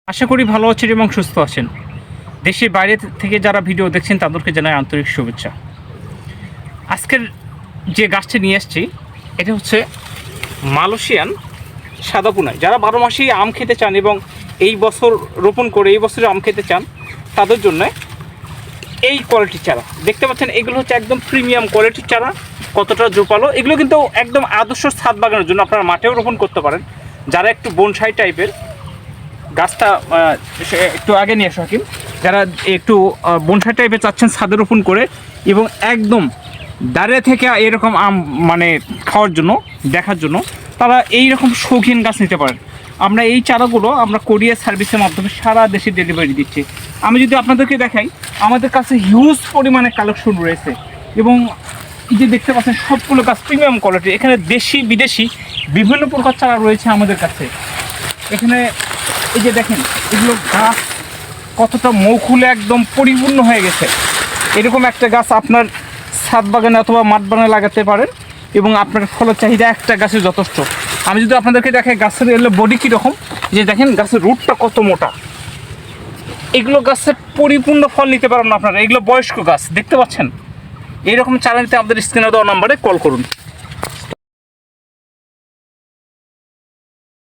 আশা করি ভালো আছেন এবং সুস্থ আছেন। দেশের বাইরে থেকে যারা ভিডিও দেখছেন তাদেরকে জানাই আন্তরিক শুভেচ্ছা। আজকের যে গাছটি নিয়ে আসছি এটা হচ্ছে মালয়েশিয়ান সাদা পুনাই। যারা 12 মাসেই আম খেতে চান এবং এই বছর রোপণ করে এই বছরে আম খেতে চান তাদের জন্য এই কোয়ালিটির চারা দেখতে পাচ্ছেন। এগুলো হচ্ছে একদম প্রিমিয়াম কোয়ালিটির চারা, কতটা জোপালো। এগুলো কিন্তু একদম আদর্শ ছাদ বাগানের জন্য আপনারা মাঠেও রোপণ করতে পারেন। যারা একটু বনসাই টাইপের গাছটা একটু আগে নিয়ে আসো হাকিম, যারা একটু বনসাই টাইপের চাচ্ছেন ছাদে রোপণ করে এবং একদম দাঁড়িয়ে থেকে এরকম আম মানে খাওয়ার জন্য দেখার জন্য তারা এই রকম শৌখিন গাছ নিতে পারেন। আমরা এই চারাগুলো আমরা কোরিয়ার সার্ভিসের মাধ্যমে সারা দেশে ডেলিভারি দিচ্ছি। আমি যদি আপনাদেরকে দেখাই, আমাদের কাছে হিউজ পরিমাণে কালেকশন রয়েছে এবং এই যে দেখতে পাচ্ছেন সবগুলো গাছ প্রিমিয়াম কোয়ালিটি। এখানে দেশি বিদেশি বিভিন্ন প্রকার চারা রয়েছে আমাদের কাছে। এখানে এই যে দেখেন এগুলো গাছ কতটা মৌখুলে একদম পরিপূর্ণ হয়ে গেছে। এরকম একটা গাছ আপনার ছাদ বাগানে অথবা মাঠ বাগানে লাগাতে পারেন এবং আপনার ফলের চাহিদা একটা গাছে যথেষ্ট। আমি যদি আপনাদেরকে দেখাই গাছের এলো বডি কীরকম, যে দেখেন গাছের রুটটা কত মোটা। এগুলো গাছের পরিপূর্ণ ফল নিতে পারেন না আপনারা। এগুলো বয়স্ক গাছ দেখতে পাচ্ছেন। এইরকম চারা নিতে আমাদের স্ক্রিনে দেওয়া নাম্বারে কল করুন।